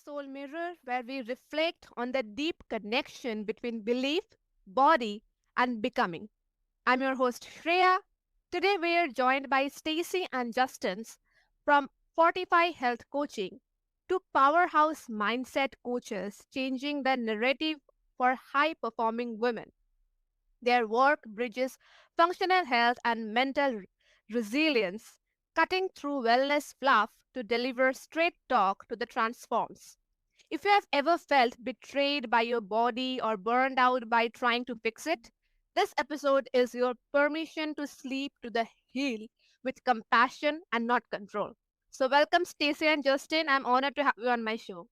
Soul Mirror, where we reflect on the deep connection between belief, body, and becoming. I'm your host, Shreya. Today, we are joined by Stacey and Justin from Fortify Health Coaching, two powerhouse mindset coaches changing the narrative for high performing women. Their work bridges functional health and mental resilience, cutting through wellness fluff to deliver straight talk to the transforms. If you have ever felt betrayed by your body or burned out by trying to fix it, this episode is your permission to sleep to the heel with compassion and not control. So welcome Stacey and Justin. I'm honored to have you on my show.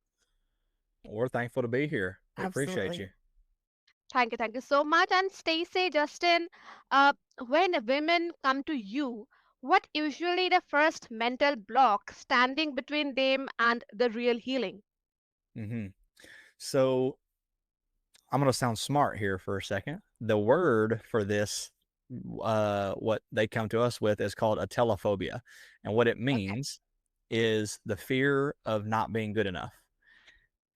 We're thankful to be here. We appreciate you. Absolutely. Thank you so much. And Stacey, Justin, when women come to you, what usually the first mental block standing between them and the real healing? hmm So I'm going to sound smart here for a second. The word for this, what they come to us with, is called a telephobia. And what it Okay. means is the fear of not being good enough.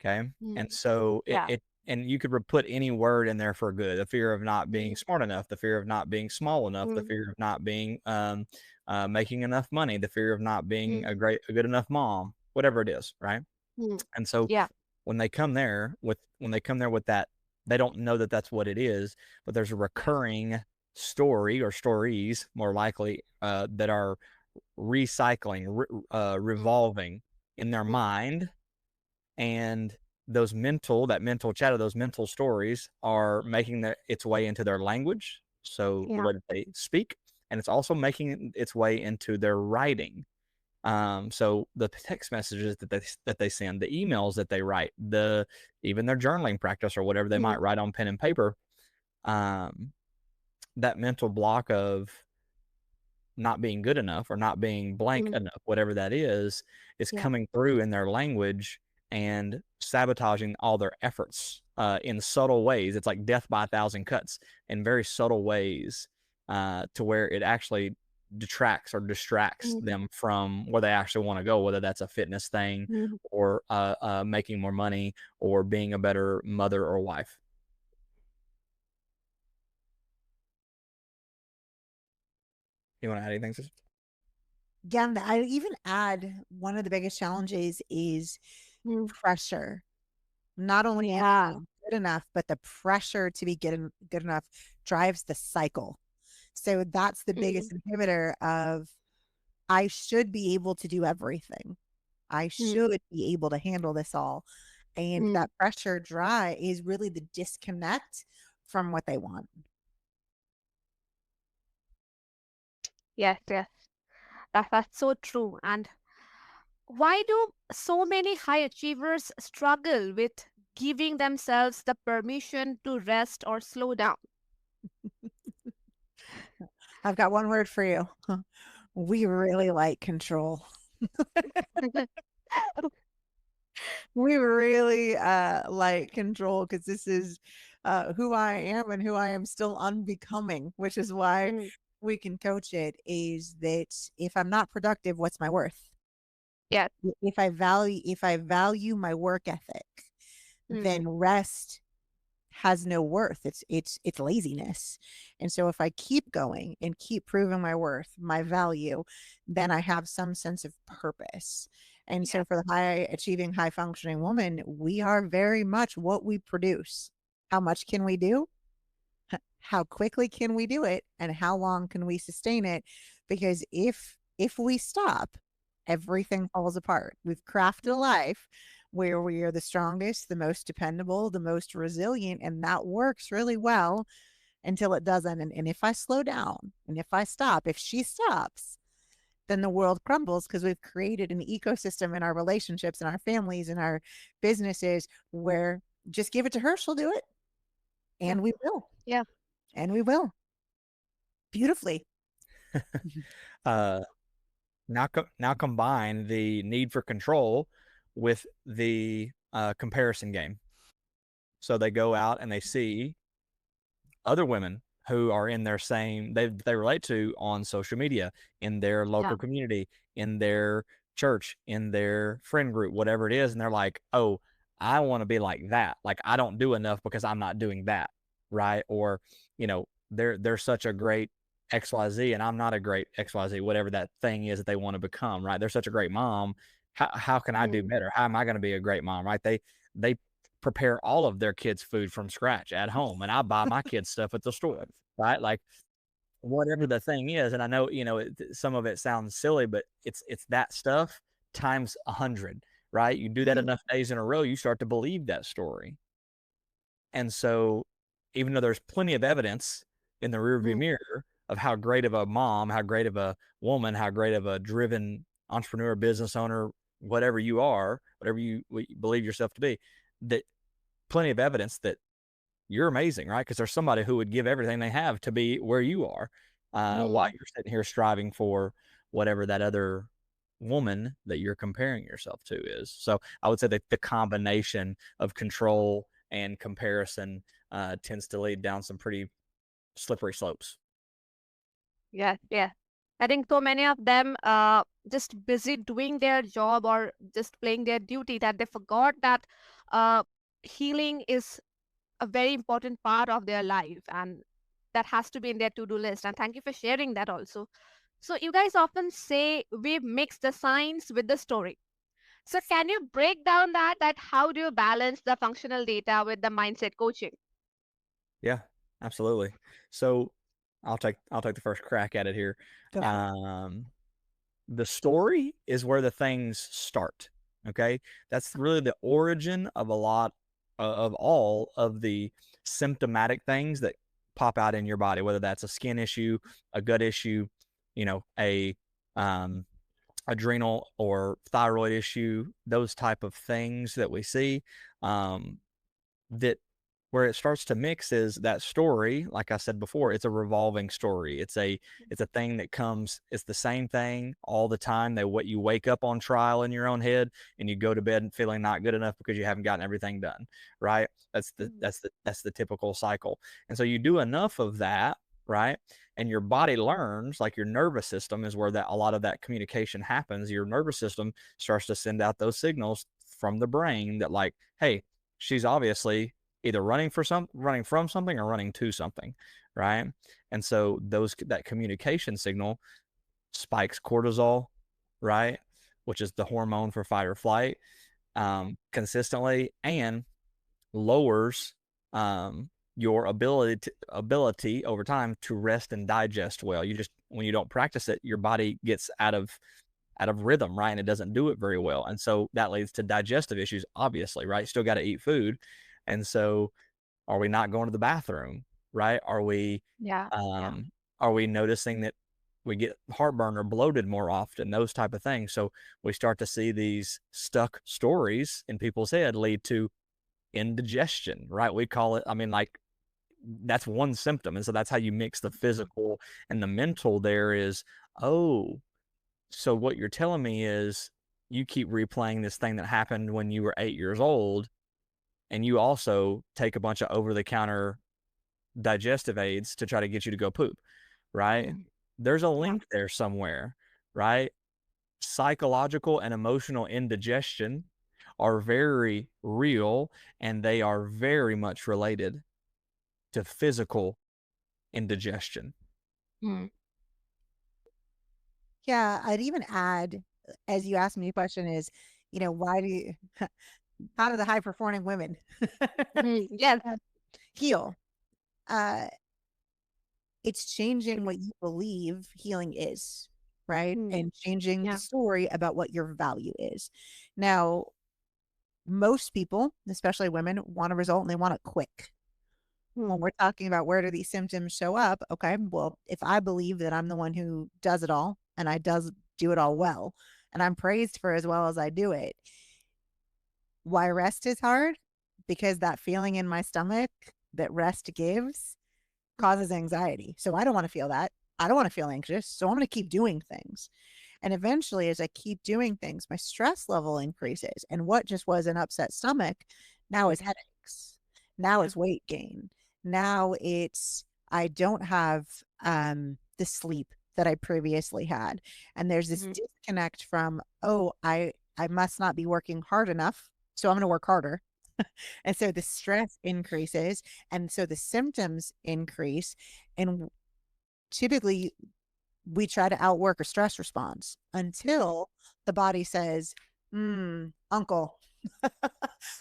Okay. And Mm, so yeah. and you could put any word in there for good: the fear of not being Mm, smart enough, the fear of not being small enough, the mm, fear of not being, making enough money, the fear of not being mm, a good enough mom, whatever it is. Right. mm. And so Yeah. when they come there with that, they don't know that that's what it is, but there's a Yeah. recurring story or stories, more likely, that are revolving in their Mm, mind. And that mental chatter, those mental stories are making its way into their language, so the yeah. way that they speak, and it's also making its way into their writing. So the text messages that they send, the emails that they write, even their journaling practice or whatever they Mm, might write on pen and paper, um, that mental block of not being good enough or not being blank mm, enough, whatever that is yeah. coming through in their language and sabotaging all their efforts, in subtle ways. It's like death by a thousand cuts in very subtle ways, to where it actually detracts or distracts Mm, them from where they actually want to go, whether that's a fitness thing mm. or making more money or being a better mother or wife. You want to add anything? Again, I even add one of the biggest challenges is Mm. pressure. Not only am I Yeah. not good enough, but the pressure to be good enough drives the cycle. So that's the Mm, biggest inhibitor of I should be able to do everything. I mm, should be able to handle this all. And mm. that pressure dry is really the disconnect from what they want. Yes, yes. That's so true. And why do so many high achievers struggle with giving themselves the permission to rest or slow down? I've got one word for you. We really like control. We really like control because this is who I am and who I am still unbecoming, which is why Mm, we can coach it. Is that if I'm not productive, what's my worth? yes. If I value my work ethic, Mm, then rest has no worth. It's laziness. And so if I keep going and keep proving my worth, my value, then I have some sense of purpose. And so yes. for the high achieving, high functioning woman, we are very much what we produce. How much can we do? How quickly can we do it? And how long can we sustain it? Because if we stop, everything falls apart. We've crafted a life where we are the strongest, the most dependable, the most resilient, and that works really well until it doesn't. And if I slow down and if I stop, if she stops, then the world crumbles because we've created an ecosystem in our relationships and our families and our businesses where just give it to her, she'll do it. Yeah. And we will. Yeah. And we will beautifully. uh, now combine the need for control with the comparison game. So they go out and they see other women who are in their same they relate to on social media, in their Yeah. local community, in their church, in their friend group, whatever it is, and they're like, oh, I want to be like that. Like, I don't do enough because I'm not doing that, right? Or, they're such a great XYZ and I'm not a great XYZ, whatever that thing is that they want to become, right? They're such a great mom. How can I do Mm. better? How am I going to be a great mom, right? They prepare all of their kids' food from scratch at home, and I buy my kids stuff at the store, right? Like, whatever the thing is, and I know, some of it sounds silly, but it's that stuff times 100, right? You do that enough days in a row, you start to believe that story. And so, even though there's plenty of evidence in the rearview Mm. mirror of how great of a mom, how great of a woman, how great of a driven entrepreneur, business owner, whatever you are, whatever you believe yourself to be, that plenty of evidence that you're amazing, right? Because there's somebody who would give everything they have to be where you are, while Mm. you're sitting here striving for whatever that other woman that you're comparing yourself to is. So I would say that the combination of control and comparison tends to lead down some pretty slippery slopes. Yeah, yeah. I think so many of them just busy doing their job or just playing their duty that they forgot that uh, healing is a very important part of their life, and that has to be in their to-do list. And thank you for sharing that also. So you guys often say we mix the science with the story. So can you break down that how do you balance the functional data with the mindset coaching? Yeah, absolutely. So I'll take the first crack at it here. Go for it. Um, the story is where the things start. Okay. That's really the origin of a lot of all of the symptomatic things that pop out in your body, whether that's a skin issue, a gut issue, a um, adrenal or thyroid issue, those type of things that we see. Um, that where it starts to mix is that story. Like I said before, it's a revolving story. It's a thing that comes, it's the same thing all the time. That what you wake up on trial in your own head and you go to bed feeling not good enough because you haven't gotten everything done, right? Mm. That's the typical cycle. And so you do enough of that, right? And your body learns, like your nervous system is where that a lot of that communication happens. Your nervous system starts to send out those signals from the brain that, like, hey, she's obviously either running from something or running to something, right? And so that communication signal spikes cortisol, right, which is the hormone for fight or flight, consistently, and lowers your ability over time to rest and digest well. You just, when you don't practice it, your body gets out of rhythm, right? And it doesn't do it very well. And so that leads to digestive issues, obviously, right? Still got to eat food. And so, are we not going to the bathroom, right? Yeah, yeah. Are we noticing that we get heartburn or bloated more often, those type of things? So we start to see these stuck stories in people's head lead to indigestion, right? We call it, I mean, like, that's one symptom. And so that's how you mix the physical and the mental. There is, oh, so what you're telling me is you keep replaying this thing that happened when you were 8 years old, and you also take a bunch of over the counter digestive aids to try to get you to go poop, right? Mm. There's a Yeah. link there somewhere, right? Psychological and emotional indigestion are very real, and they are very much related to physical indigestion. Mm. Yeah, I'd even add, as you asked me a question, is, why do you, how do the high performing women Mhm. Yes. heal? Uh, it's changing what you believe healing is, right? Mm. And changing the Yeah. story about what your value is. Now, most people, especially women, want a result and they want it quick. When Mm. we're talking about where do these symptoms show up, okay, well, if I believe that I'm the one who does it all and I does do it all well, and I'm praised for as well as I do it, why rest is hard? Because that feeling in my stomach that rest gives causes anxiety. So I don't want to feel that. I don't want to feel anxious. So I'm going to keep doing things. And eventually, as I keep doing things, my stress level increases. And what just was an upset stomach now is headaches. Now Yeah. it's weight gain. Now it's I don't have the sleep that I previously had. And there's this Mhm. disconnect from, oh, I must not be working hard enough, so I'm going to work harder. And so the stress increases, and so the symptoms increase. And typically we try to outwork a stress response until the body says, uncle,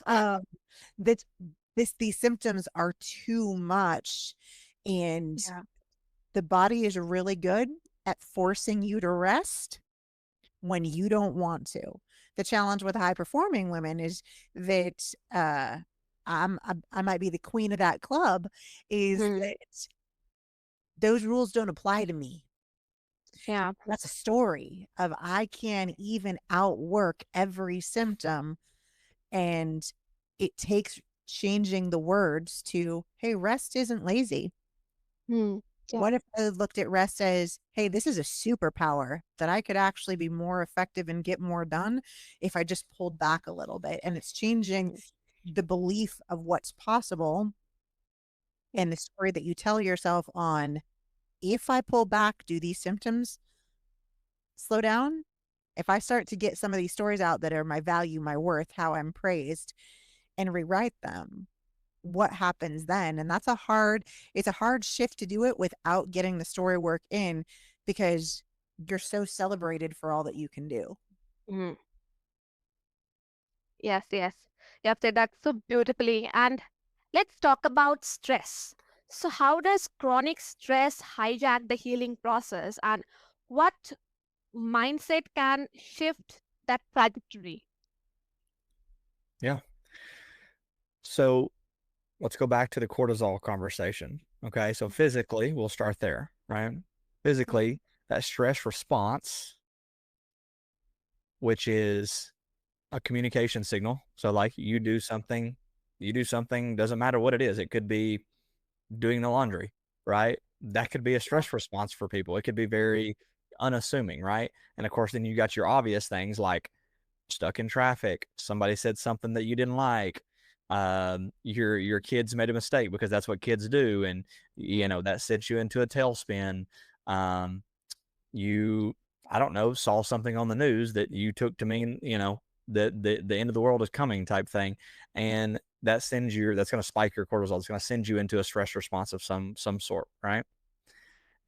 um, that these symptoms are too much. And Yeah. the body is really good at forcing you to rest when you don't want to. The challenge with high performing women is that I might be the queen of that club, is Mhm. that those rules don't apply to me. Yeah. That's a story of I can even outwork every symptom. And it takes changing the words to, hey, rest isn't lazy. Mm. Yeah. What if I looked at rest as, hey, this is a superpower that I could actually be more effective and get more done if I just pulled back a little bit? And it's changing Mm. the belief of what's possible Yeah. and the story that you tell yourself on, if I pull back, do these symptoms slow down? If I start to get some of these stories out that are my value, my worth, how I'm praised, and rewrite them, what happens then? And it's a hard shift to do it without getting the story work in, because you're so celebrated for all that you can do. Mhm. Yes, yes. You have said that so beautifully. And let's talk about stress. So, how does chronic stress hijack the healing process, and what mindset can shift that trajectory? Yeah. So let's go back to the cortisol conversation. Okay. So physically, we'll start there, right? Physically, that stress response, which is a communication signal. So, like you do something, doesn't matter what it is. It could be doing the laundry, right? That could be a Yeah. stress response for people. It could be very unassuming, right? And of course, then you got your obvious things like stuck in traffic, somebody said something that you didn't like, your kids made a mistake, because that's what kids do, and that sent you into a tailspin. Um, you, I don't know, saw something on the news that you took to mean, that the end of the world is coming type thing, and that's going to spike your cortisol. It's going to send you into a stress response of some sort, right?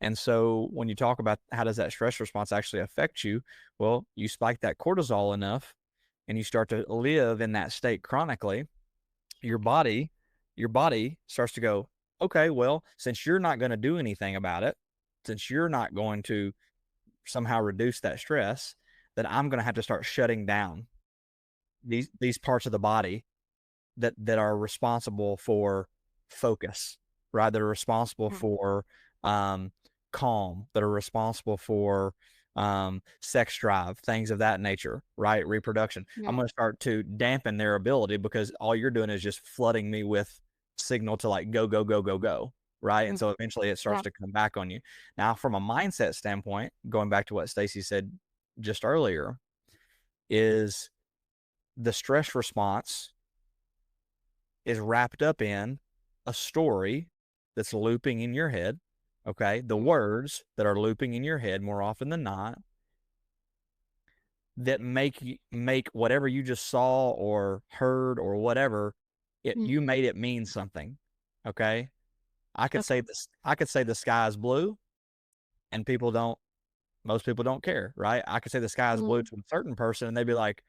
And so when you talk about how does that stress response actually affect you, well, you spike that cortisol enough and you start to live in that state chronically, your body your body starts to go, okay, well, since you're not going to do anything about it, since you're not going to somehow reduce that stress, then I'm going to have to start shutting down these parts of the body that are responsible for focus, right? That are responsible Mhm. for um, calm, that are responsible for sex drive, things of that nature, right? Reproduction. I'm Yeah. going to start to dampen their ability, because all you're doing is just flooding me with signal to like go, go, go, go, go, right? And Mhm. so eventually it starts Yeah. to come back on you. Now, from a mindset standpoint, going back to what Stacey said just earlier, is the stress response is wrapped up in a story that's looping in your head. Okay. The Mhm. words that are looping in your head more often than not, that make whatever you just saw or heard or whatever, Mhm. you made it mean something. Okay. Okay. I could say the sky is blue, and most people don't care, right? I could say the sky is blue Mhm. to a certain person and they'd be like,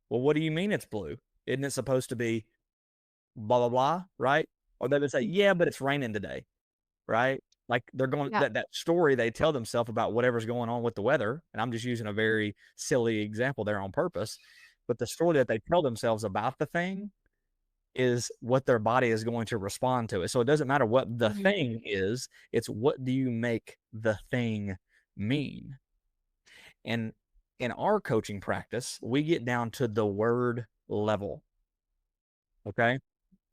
well, what do you mean it's blue? Isn't it supposed to be blah, blah, blah, right? Or they would say, Mhm. yeah, but it's raining today, right? Like they're going Yeah. that story they tell themselves about whatever's going on with the weather. And I'm just using a very silly example there on purpose. But the story that they tell themselves about the thing is what their body is going to respond to it. So it doesn't matter what the Mhm. thing is, it's what do you make the thing mean? And in our coaching practice, we get down to the word level. Okay.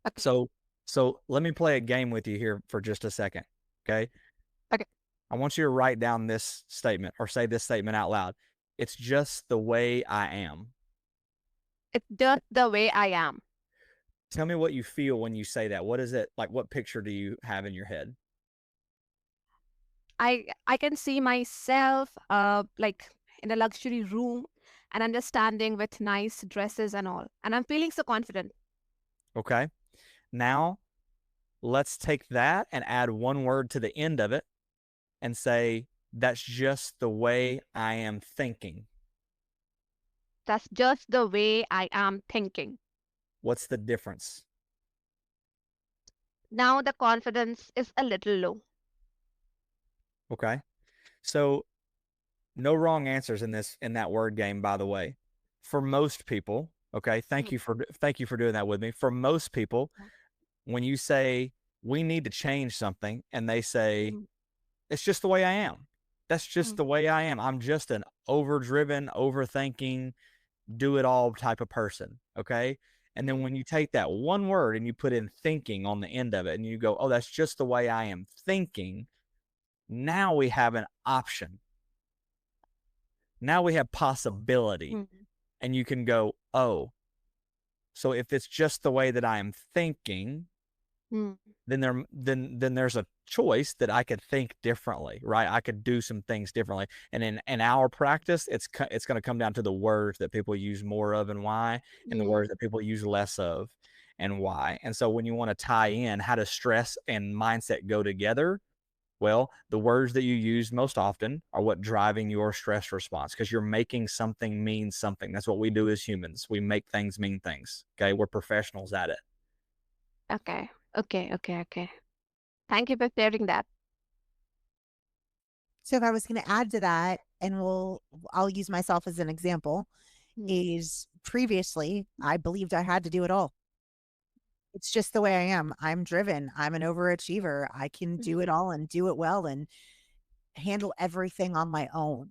Okay. So let me play a game with you here for just a second. Okay. Okay. I want you to write down this statement or say this statement out loud. It's just the way I am. It's just the way I am. Tell me what you feel when you say that. What is it like? What picture do you have in your head? I can see myself like in a luxury room and understanding with nice dresses and all. And I'm feeling so confident. Okay. Now let's take that and add one word to the end of it and say, that's just the way I am thinking. That's just the way I am thinking. What's the difference? Now the confidence is a little low. Okay. So no wrong answers in that word game, by the way. For most people, okay, thank you for doing that with me. For most people, when you say we need to change something and they say it's just the way I am. That's just the way I am. I'm just an overdriven, overthinking, do it all type of person, okay? And then when you take that one word and you put in thinking on the end of it and you go, "Oh, that's just the way I am thinking." Now we have an option. Now we have possibility. And you can go, "Oh, so if it's just the way that I am thinking, then there's a choice that I could think differently, right? I could do some things differently." And in our practice, it's going to come down to the words that people use more of and why, and the words that people use less of and why. And so when you want to tie in how does stress and mindset go together, well, the words that you use most often are what driving your stress response, because you're making something mean something. That's what we do as humans. We make things mean things. Okay. We're professionals at it. Okay. Okay. Thank you for sharing that. So if I was going to add to that, and I'll use myself as an example, is previously I believed I had to do it all. It's just the way I am. I'm driven. I'm an overachiever. I can do it all and do it well and handle everything on my own.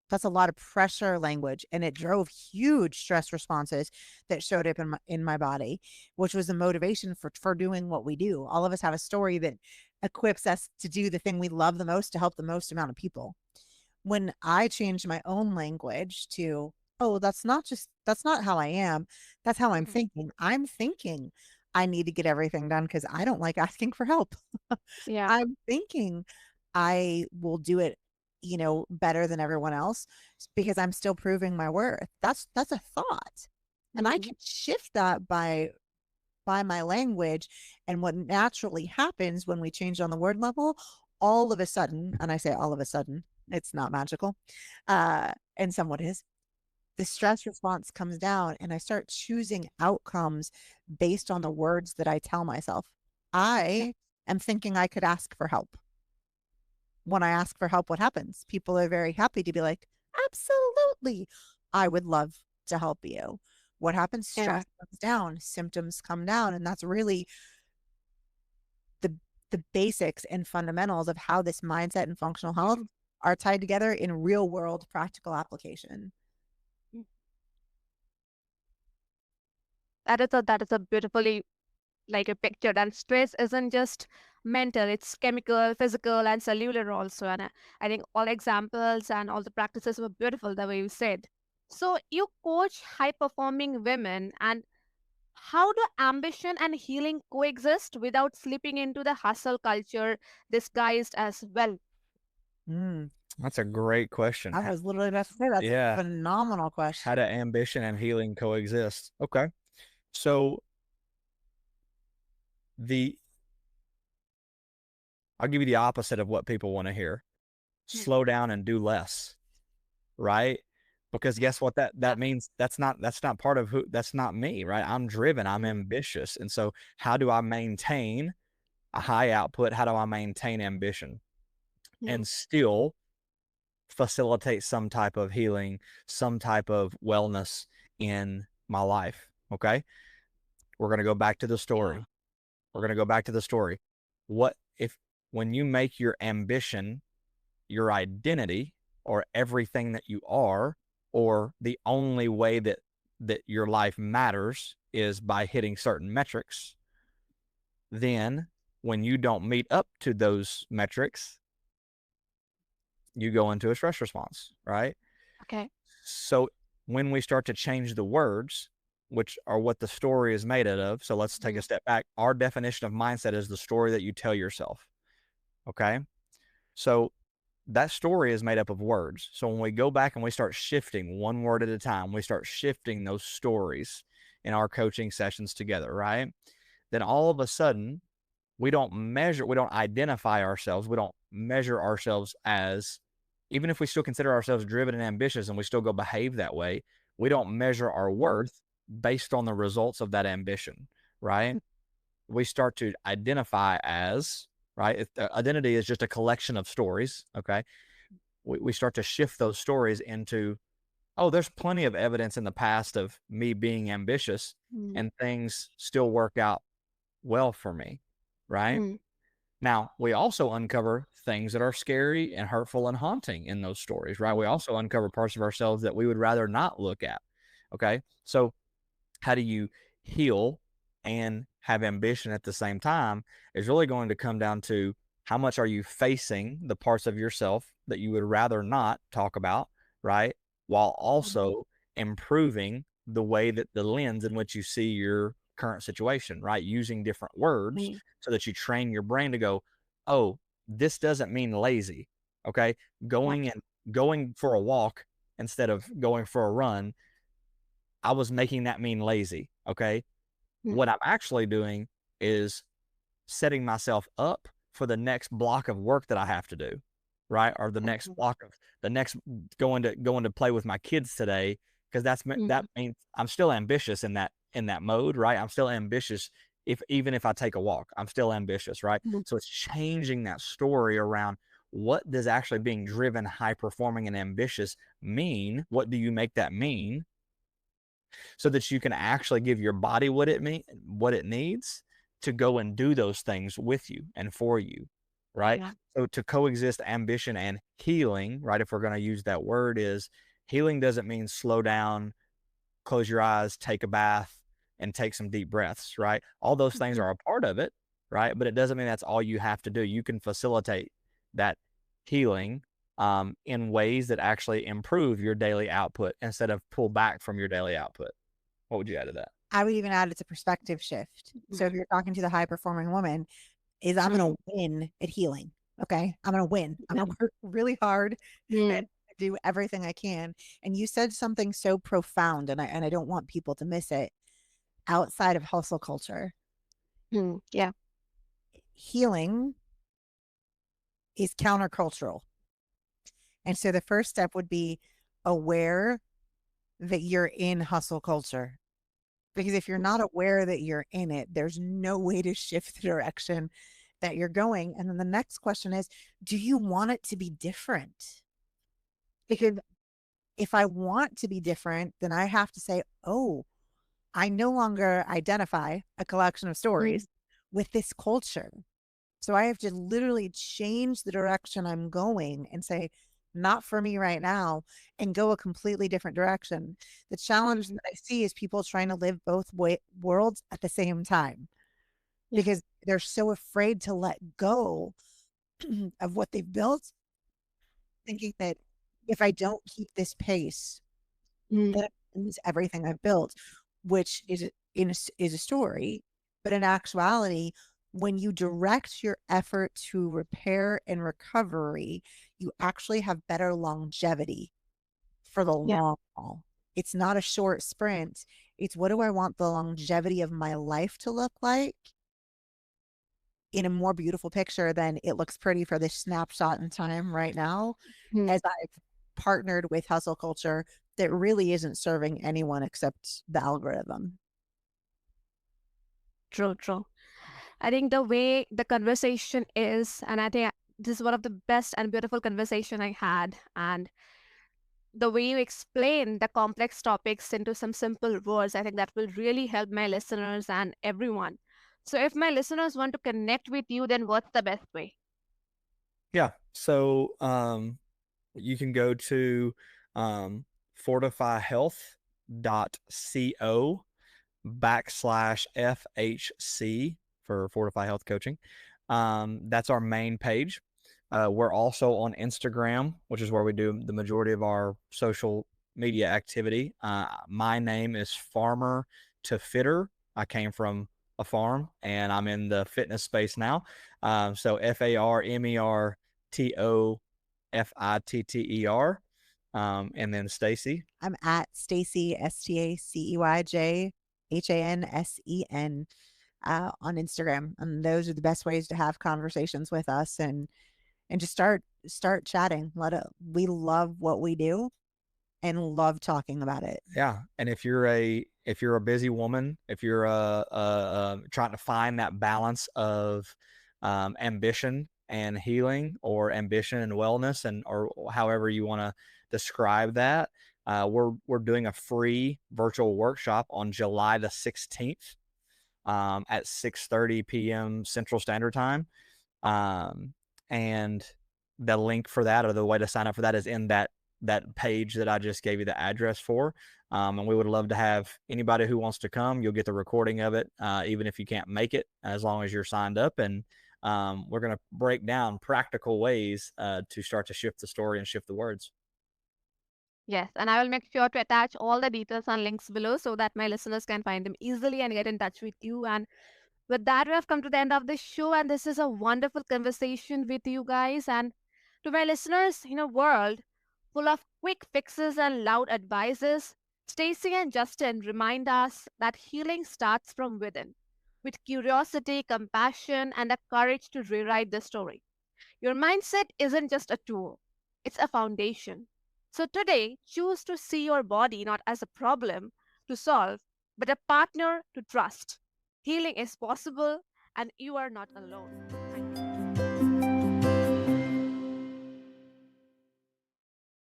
That's a lot of pressure language, and it drove huge stress responses that showed up in my body, which was the motivation for doing what we do. All of us have a story that equips us to do the thing we love the most to help the most amount of people. When I changed my own language to, oh, that's not how I am. That's how I'm thinking. I'm thinking I need to get everything done because I don't like asking for help. Yeah. I'm thinking I will do it, better than everyone else because I'm still proving my worth. That's a thought. And I can shift that by my language. And what naturally happens when we change on the word level, all of a sudden, and I say all of a sudden, it's not magical, and somewhat is, the stress response comes down and I start choosing outcomes based on the words that I tell myself. I am thinking I could ask for help. When I ask for help, what happens? People are very happy to be like, absolutely, I would love to help you. What happens? Yeah. Stress comes down, symptoms come down. And that's really the the basics and fundamentals of how this mindset and functional health are tied together in real world practical application. That is a beautifully like a picture. And stress isn't just mental; it's chemical, physical, and cellular also. And I think all examples and all the practices were beautiful the way you said. So you coach high performing women, and how do ambition and healing coexist without slipping into the hustle culture disguised as well? Mm, That's a great question. I was literally about to say that's a Yeah. phenomenal How question. do ambition and healing coexist? Okay. So I'll give you the opposite of what people want to hear. Slow down and do less, right? Because guess what that means? That's not part of that's not me, right? I'm driven, I'm ambitious. And so how do I maintain a high output? How do I maintain ambition and still facilitate some type of healing, some type of wellness in my life? Okay. We're going to go back to the story. We're going to go back to the story. What if, when you make your ambition your identity or everything that you are, or the only way that your life matters is by hitting certain metrics, then when you don't meet up to those metrics, you go into a stress response, right? Okay. So when we start to change the words, which are what the story is made out of, so let's take a step back. Our definition of mindset is the story that you tell yourself. Okay. So that story is made up of words. So when we go back and we start shifting one word at a time, we start shifting those stories in our coaching sessions together, right? Then all of a sudden, we don't identify ourselves, we don't measure ourselves as, even if we still consider ourselves driven and ambitious and we still go behave that way, we don't measure our worth based on the results of that ambition, right? We start to identify as, right? Identity is just a collection of stories, okay? We start to shift those stories into, oh, there's plenty of evidence in the past of me being ambitious Mm. and things still work out well for me, right? Mm. Now, we also uncover things that are scary and hurtful and haunting in those stories, right? We also uncover parts of ourselves that we would rather not look at. Okay. So, how do you heal and have ambition at the same time is really going to come down to how much are you facing the parts of yourself that you would rather not talk about, right? While also improving the way that the lens in which you see your current situation, right? Using different words Mm. so that you train your brain to go, oh, this doesn't mean lazy. Okay. Yeah. Going for a walk instead of going for a run, I was making that mean lazy. Okay. Mm. What I'm actually doing is setting myself up for the next block of work that I have to do, right? Or Mhm. the next going to play with my kids today, because that Mhm. means I'm still ambitious in that mode, right? I'm still ambitious if even if I take a walk, I'm still ambitious, right? Mhm. So it's changing that story around what does actually being driven, high performing, and ambitious mean? What do you make that mean? So that you can actually give your body what it needs to go and do those things with you and for you, right? Yeah. So to coexist ambition and healing, right? If we're going to use that word, is healing doesn't mean slow down, close your eyes, take a bath, and take some deep breaths, right? All those things Mhm. are a part of it, right? But it doesn't mean that's all you have to do. You can facilitate that healing in ways that actually improve your daily output instead of pull back from your daily output. What would you add to that? I would even add it's a perspective shift. Mhm. So if you're talking to the high performing woman, is I'm Mm. going to win at healing. Okay. I'm going to win. I'm Yeah. going to work really hard and Mm. do everything I can. And you said something so profound, and I don't want people to miss it. Outside of hustle culture, Mm. Yeah. healing is countercultural. And so the first step would be aware that you're in hustle culture. Because if you're not aware that you're in it, there's no way to shift the direction that you're going. And then the next question is, do you want it to be different? Because if I want to be different, then I have to say, oh, I no longer identify a collection of Mm. stories with this culture. So I have to literally change the direction I'm going and say, not for me right now, and go a completely different direction. The challenge Mhm. that I see is people trying to live both worlds at the same time Yeah. because they're so afraid to let go of what they've built, thinking that if I don't keep this pace, Mm. then I lose everything I've built, which is a story. But in actuality, when you direct your effort to repair and recovery, you actually have better longevity for the Yeah. long haul. It's not a short sprint. It's what do I want the longevity of my life to look like in a more beautiful picture than it looks pretty for this snapshot in time right now, Mm. as I've partnered with hustle culture that really isn't serving anyone except the algorithm. True. True. I think the way the conversation is, and I think this is one of the best and beautiful conversation I had, and the way you explain the complex topics into some simple words, I think that will really help my listeners and everyone. So, if my listeners want to connect with you, then what's the best way? Yeah. So you can go to fortifyhealth.co /FHC for Fortify Health Coaching. That's our main page. We're also on Instagram, which is where we do the majority of our social media activity. My name is Farmer to Fitter. I came from a farm and I'm in the fitness space now. So FARMER TOFITTER. And then Stacey. I'm at Stacey, STACEYJHANSEN, on Instagram. And those are the best ways to have conversations with us and just start chatting. We love what we do and love talking about it. Yeah, and if you're a busy woman, if you're trying to find that balance of ambition and healing, or ambition and wellness, and or however you want to describe that, we're doing a free virtual workshop on July the 16th at 6:30 p.m. Central Standard Time. And the link for that, or the way to sign up for that, is in that page that I just gave you the address for. And we would love to have anybody who wants to come. You'll get the recording of it, even if you can't make it, as long as you're signed up. And we're going to break down practical ways to start to shift the story and shift the words. Yes, and I will make sure to attach all the details and links below so that my listeners can find them easily and get in touch with you. And with that, we have come to the end of the show, and this is a wonderful conversation with you guys. And to my listeners, in a world full of quick fixes and loud advices, Stacey and Justin remind us that healing starts from within, with curiosity, compassion, and the courage to rewrite the story. Your mindset isn't just a tool, it's a foundation. So today, choose to see your body not as a problem to solve, but a partner to trust. Healing is possible, and you are not alone.